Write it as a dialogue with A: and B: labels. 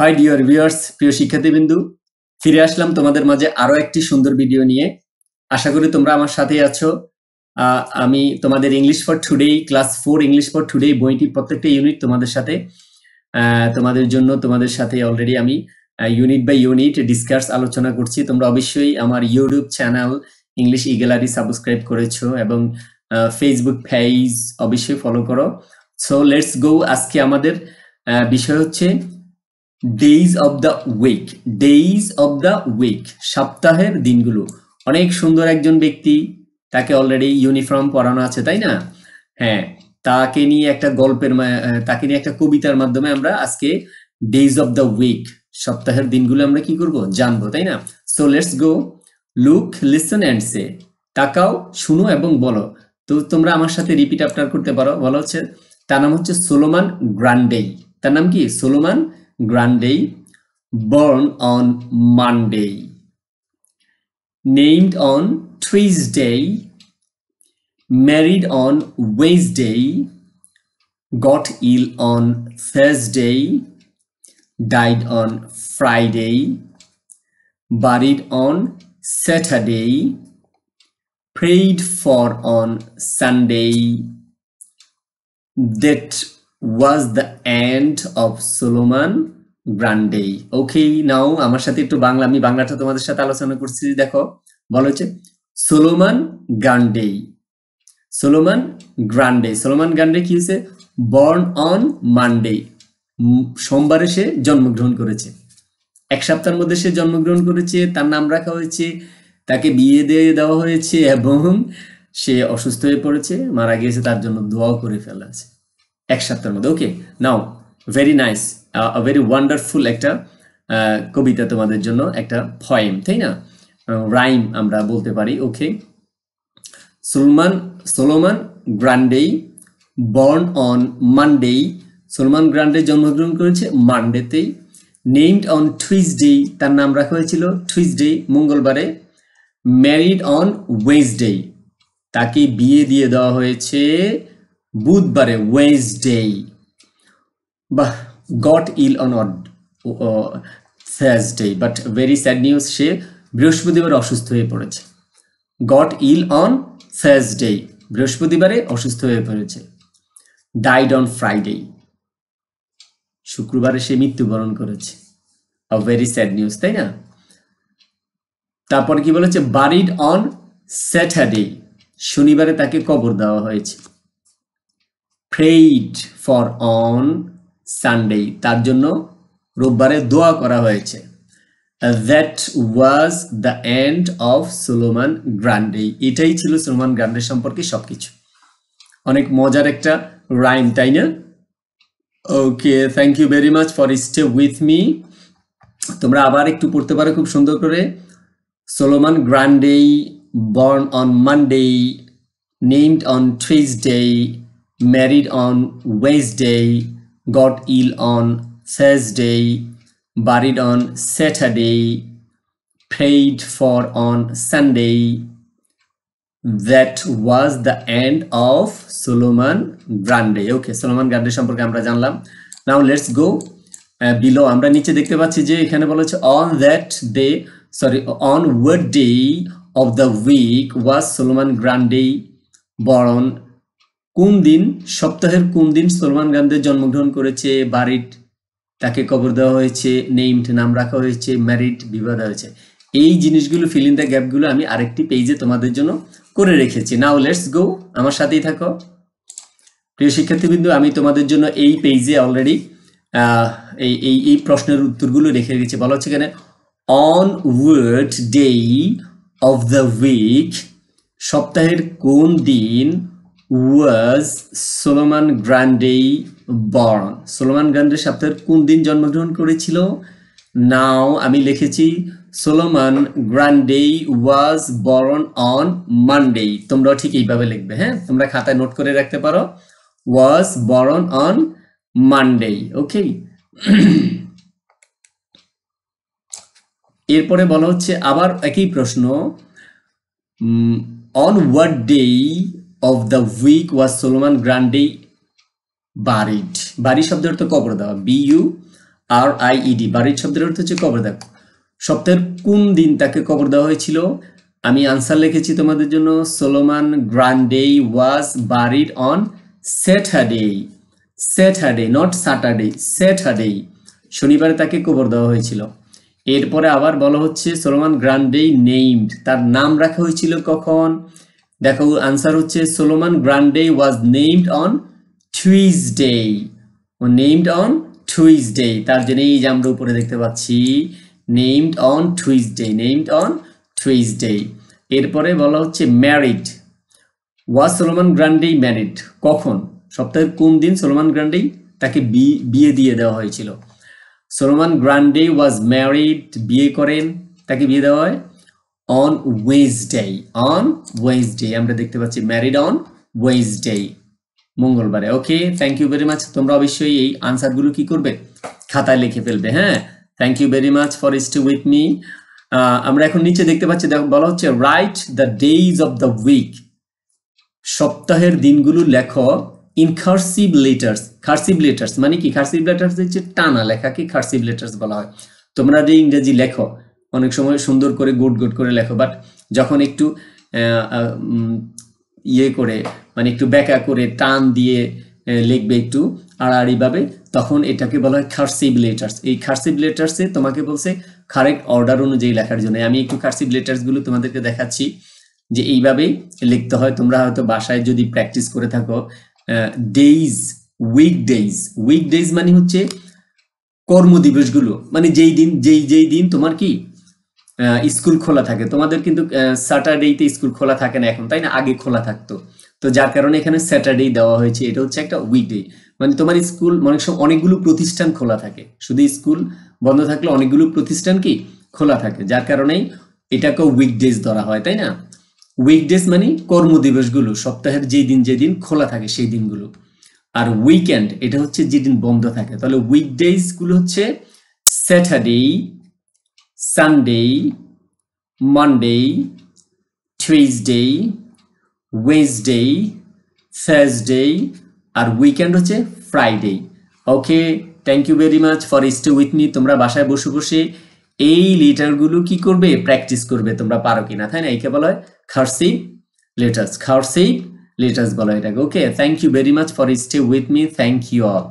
A: High dear viewers, প্রিয় শিক্ষার্থীবৃন্দু, ফিরে আসলাম তোমাদের মাঝে আরো একটি সুন্দর ভিডিও নিয়ে। আশা করি তোমরা আমার সাথেই আছো। আমি তোমাদের English for today class 4 English for today বইটি প্রত্যেকটা ইউনিট তোমাদের সাথে তোমাদের সাথে অলরেডি আমি ইউনিট বাই ইউনিট ডিসকাস আলোচনা করছি। তোমরা অবশ্যই আমার ইউটিউব চ্যানেল ইংলিশ ইগ্যালারি সাবস্ক্রাইব করেছো এবং ফেসবুক পেজ অবশ্যই ফলো করো। So let's go. আজকে আমাদের বিষয় হচ্ছে days of the week. Days of the week, সপ্তাহের দিনগুলো। অনেক সুন্দর একজন ব্যক্তি, তাকে অলরেডি ইউনিফর্ম পরানো আছে, তাই না? হ্যাঁ, তাকে নিয়ে একটা তাকে নিয়ে একটা কবিতার মাধ্যমে আমরা আজকে ডেইজ অফ দ্য উইক, সপ্তাহের দিনগুলো আমরা কি করব, জানবো, তাই না? So let's go. Look, listen and say. তাকাও, শুনো এবং বলো। তো তোমরা আমার সাথে রিপিট আফটার করতে পারো। বলা হচ্ছে, তার নাম হচ্ছে সোলোমান গ্রান্ডেই। তার নাম কি? Solomon Grande, born on Monday, named on Tuesday, married on Wednesday, got ill on Thursday, died on Friday, buried on Saturday, prayed for on Sunday. That was the end of Solomon Grande. Okay, now আমার সাথে একটু বাংলা, আমি বাংলাটা তোমাদের সাথে আলোচনা করছি। দেখো, বলা হচ্ছে Solomon Grande. Solomon Grande, Solomon Grande কি হয়েছে? বর্ন অন মানডে, সোমবারে সে জন্মগ্রহণ করেছে। এক সপ্তাহের মধ্যে সে জন্মগ্রহণ করেছে। তার নাম রাখা হয়েছে, তাকে বিয়ে দিয়ে দেওয়া হয়েছে এবং সে অসুস্থ হয়ে পড়েছে, মারা গিয়েছে। তার জন্য দোয়াও করে ফেলা আছে এক সপ্তাহের মধ্যে। ওকে, নাও ভেরি নাইস, ভেরি ওয়ান্ডারফুল একটা কবিতা তোমাদের জন্য, একটা পয়েম, তাই না? রাইম আমরা বলতে পারি। Okay, Solomon Grande, born on Monday. Solomon Grande জন্মগ্রহণ করেছে মানডেতেই। নেমড অন টুইসডে, তার নাম রাখা হয়েছিল টুইসডে, মঙ্গলবারে। ম্যারিড অন ওয়েডনেসডে, তাকে বিয়ে দিয়ে দেওয়া হয়েছে বুধবারে, ওয়েডনেসডে। বাহ, got ill on Thursday, but very sad news, সে বৃহস্পতিবার অসুস্থ হয়ে পড়েছে। গট ইল অন থার্সডে, বৃহস্পতিবারে অসুস্থ হয়ে পড়েছে। ডাইড অন ফ্রাইডে, শুক্রবারে সে মৃত্যুবরণ করেছে। ভেরি স্যাড নিউজ, তাই না? তারপর কি বলেছে? বারিড অন স্যাটারডে, শনিবারে তাকে কবর দেওয়া হয়েছে। প্রেইড ফর অন সানডে, তার জন্য রোববারে দোয়া করা হয়েছে। That was the end of Solomon Grande. এটাই ছিল সোলোমান গ্রান্ডে সম্পর্কে সবকিছু। অনেক মজার একটা রাইম, তাই না? Okay, thank you very much for stay with me. তোমরা আবার একটু পড়তে পারো খুব সুন্দর করে। Solomon Grande, born on Monday, named on Tuesday, married on Wednesday, got ill on Thursday, buried on Saturday, prayed for on Sunday. That was the end of Solomon Grande. Okay, Solomon Grande সম্পর্কে আমরা জানলাম। Now let's go below. আমরা নিচে দেখতে পাচ্ছি যে এখানে বলা হচ্ছে on what day of the week was Solomon Grande born? কোন দিন, সপ্তাহের কোন দিন সোলোমান গ্রান্ডে জন্মগ্রহণ করেছে? বারিড, তাকে কবর দেওয়া হয়েছে। নেমড, নাম রাখা হয়েছে। ম্যারিড, বিবাহ দেওয়া হয়েছে। এই জিনিসগুলো, ফিল ইন দ্য গ্যাপগুলো আমি আরেকটি পেজে তোমাদের জন্য করে রেখেছি। নাও লেটস গো, আমার সাথেই থাকো। প্রিয় শিক্ষার্থীবৃন্দ, আমি তোমাদের জন্য এই পেজে অলরেডি এই প্রশ্নের উত্তরগুলো রেখে রেখেছি। বলা হচ্ছে এখানে, on what day of the week, সপ্তাহের কোন দিন, was Solomon Grande born, Solomon Grundy সপ্তাহের কোন দিন জন্মগ্রহণ করেছিল? নাও আমি লিখেছি Solomon Grande was born on Monday. তোমরাও ঠিক এইভাবে লিখবে। হ্যাঁ, তোমরা খাতায় নোট করে রাখতে পারো, was born on Monday. Okay, এরপরে বলা হচ্ছে আবার একই প্রশ্ন, on what day of the week was Solomon Grundy buried. বাড়ি শব্দের অর্থ কবর দেওয়া, RIED, বারিড শব্দের অর্থ হচ্ছে কবর দেওয়া। সপ্তাহের কোন দিন তাকে কবর দেওয়া হয়েছিল? আমি আনসার লিখেছি তোমাদের জন্য, Solomon Grande was buried on Saturday. Saturday, not Saturday, Saturday, শনিবারে তাকে কবর দেওয়া হয়েছিল। এরপরে আবার বলা হচ্ছে সোলোমান গ্রান্ডে নেইমড, তার নাম রাখা হয়েছিল কখন? দেখো আনসার হচ্ছে Solomon Grande was named on Tuesday, named on Tuesday, তার জন্য এই যে আমরা উপরে দেখতে পাচ্ছি named on Tuesday, named on Tuesday. এরপরে বলা হচ্ছে married, was Solomon Grande married, কখন? সপ্তাহের কোন দিন সোলোমান গ্রান্ডে তাকে বিয়ে দিয়ে দেওয়া হয়েছিল? সোলোমান গ্রান্ডে ওয়াজ ম্যারিড, বিয়ে করেন, তাকে বিয়ে দেওয়া হয় অন ওয়েডনেসডে, অন ওয়েডনেসডে, আমরা দেখতে পাচ্ছি ম্যারিড অন ওয়েডনেসডে, মঙ্গলবারে। ওকে, থ্যাংক ইউ ভেরি মাচ। তোমরা অবশ্যই এই আনসারগুলো কি করবে? খাতায় লিখে ফেলবে। হ্যাঁ, thank you very much for stay with me. আমরা এখন নিচে দেখতে পাচ্ছি, বলা হচ্ছে write the days of the week, সপ্তাহের দিনগুলো লেখো in cursive letters. Cursive letters মানে কি? কার্সিভ লেটার্স হচ্ছে টানা লেখাকে কার্সিভ লেটার্স বলা হয়। তোমরা যে ইংরেজি লেখো অনেক সময় সুন্দর করে গুড গুড করে লেখো, বাট যখন একটু ইয়ে করে মানে একটু ব্যাকা করে টান দিয়ে লিখবে একটু আড়াআড়ি ভাবে, তখন এটাকে বলা হয় কার্সিভ লেটার্স। এই কার্সিভ লেটার্সে তোমাকে বলছে কারেক্ট অর্ডার অনুযায়ী লেখার জন্য। আমি একটু কার্সিভ লেটার্স গুলো তোমাদেরকে দেখাচ্ছি যে এইভাবে লিখতে হয়। তোমরা হয়তো বাসায় যদি প্র্যাকটিস করে থাকো, ডেইজ, উইকডেইজ, উইকডেইজ মানে হচ্ছে কর্মদিবসগুলো, মানে যেই দিন তোমার কি স্কুল খোলা থাকে। তোমাদের কিন্তু স্যাটারডেতে স্কুল খোলা থাকে না এখন, তাই না? আগে খোলা থাকতো, তো যার কারণে এখানে স্যাটারডে দেওয়া হয়েছে। এটা হচ্ছে একটা উইকডে, মানে তোমার স্কুল অনেক সময় অনেকগুলো প্রতিষ্ঠান খোলা থাকে, শুধু স্কুল বন্ধ থাকলে অনেকগুলো প্রতিষ্ঠান কি খোলা থাকে, যার কারণেই এটাকে উইকডেজ ধরা হয়, তাই না? উইকডেজ মানে কর্মদিবসগুলো, সপ্তাহের যেদিন খোলা থাকে সেই দিনগুলো। আর উইকেন্ড এটা হচ্ছে যেদিন বন্ধ থাকে। তাহলে উইকডেজ গুলো হচ্ছে Saturday, Sunday, Monday, Tuesday, Wednesday, Thursday, আর উইকেন্ড হচ্ছে Friday. Okay, thank you very much for stay with me. তোমরা বাসায় বসে বসে এই লেটারগুলো কি করবে? প্র্যাকটিস করবে, তোমরা পারো কিনা, তাই না? একে বলা হয় কার্সিভ লেটার্স, কার্সিভ লেটার্স বলা হয় এটাকে। Okay, thank you very much for stay with me, thank you all.